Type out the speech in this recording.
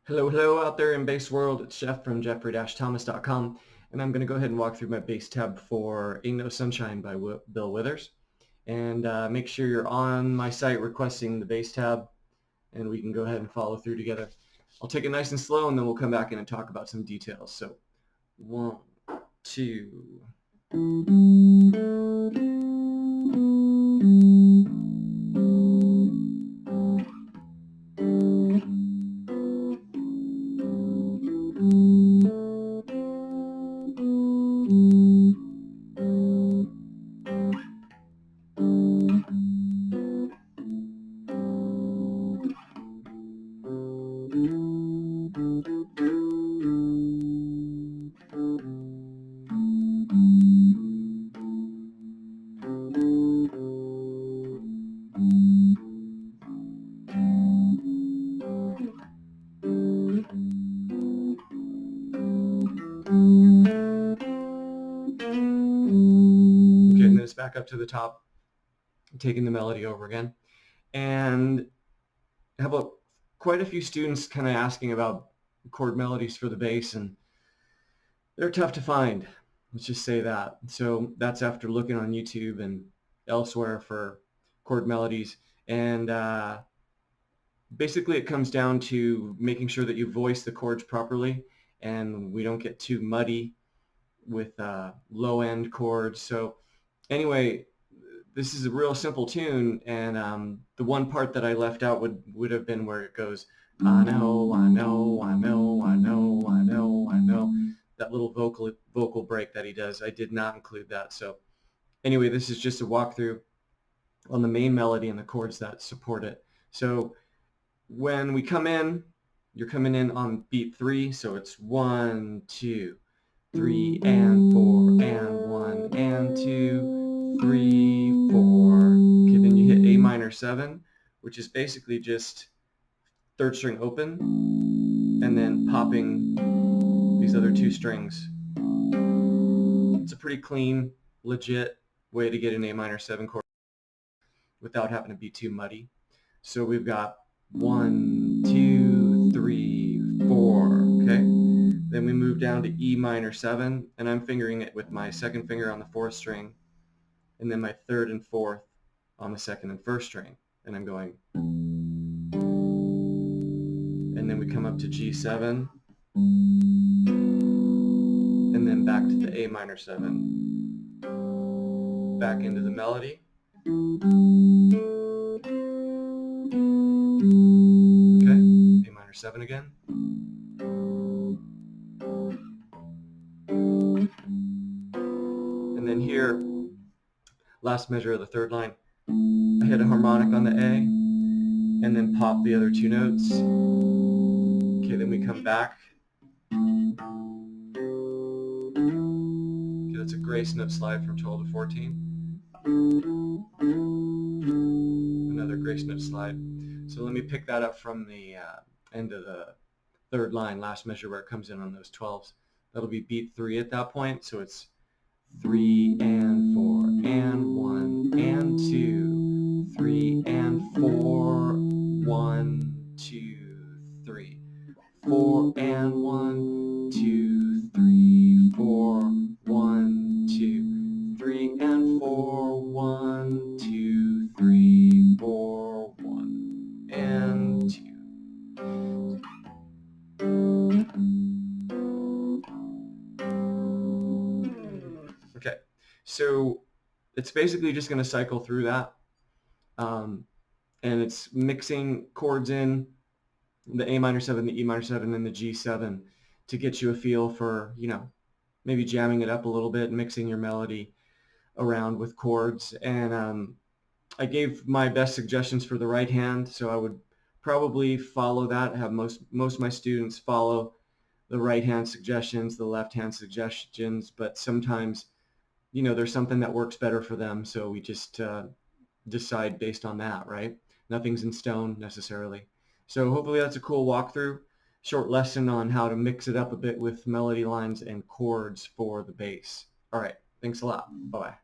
Hello out there in bass world. It's Jeff from jeffrey-thomas.com, and I'm going to go ahead and walk through my bass tab for Ain't No Sunshine by Bill Withers. And make sure you're on my site requesting the bass tab, and we can go ahead and follow through together. I'll take it nice and slow, and then we'll come back in and talk about some details. So, 1, 2. Okay, and then it's back up to the top, taking the melody over again. And I have quite a few students kind of asking about chord melodies for the bass, and they're tough to find. Let's just say that. So that's after looking on YouTube and elsewhere for chord melodies. And basically it comes down to making sure that you voice the chords properly and we don't get too muddy with low-end chords. So anyway, this is a real simple tune, and the one part that I left out would have been where it goes, I know, I know, I know, I know, I know, I know. That little vocal break that he does, I did not include that. So anyway, this is just a walkthrough on the main melody and the chords that support it. So when we come in, you're coming in on beat 3, so it's 1, 2, 3, and 4, and 1, and 2, 3, 4. Okay, then you hit A minor 7, which is basically just 3rd string open, and then popping these other 2 strings. It's a pretty clean, legit way to get an A minor 7 chord without having to be too muddy. So we've got 1, 2, 3, 4, okay? Then we move down to E minor 7, and I'm fingering it with my 2nd finger on the 4th string, and then my 3rd and 4th on the 2nd and 1st string, and I'm going. And then we come up to G7, and then back to the A minor 7, back into the melody. Okay, A minor 7 again. And then here, last measure of the 3rd line, I hit a harmonic on the A, and then pop the other 2 notes. Okay, then we come back. Okay, that's a grace note slide from 12 to 14. Another grace note slide. So let me pick that up from the end of the 3rd line, last measure where it comes in on those 12s. That'll be beat 3 at that point, so it's 3 and 4 and 1 and 2, 3 and 4, 1, 2, 3, 4 and 1, 2, 3, 4, 1, 2, 3 and 4, 1, 2, 3, 4, 1 and 2. Okay, so it's basically just going to cycle through that, and it's mixing chords in the A minor 7, the E minor 7, and the G7 to get you a feel for, maybe jamming it up a little bit, mixing your melody around with chords. And I gave my best suggestions for the right hand, so I would probably follow that, have most of my students follow the right hand suggestions, the left hand suggestions, but sometimes there's something that works better for them, so we just decide based on that, right? Nothing's in stone necessarily. So hopefully that's a cool walkthrough, short lesson on how to mix it up a bit with melody lines and chords for the bass. All right, thanks a lot. Bye-bye.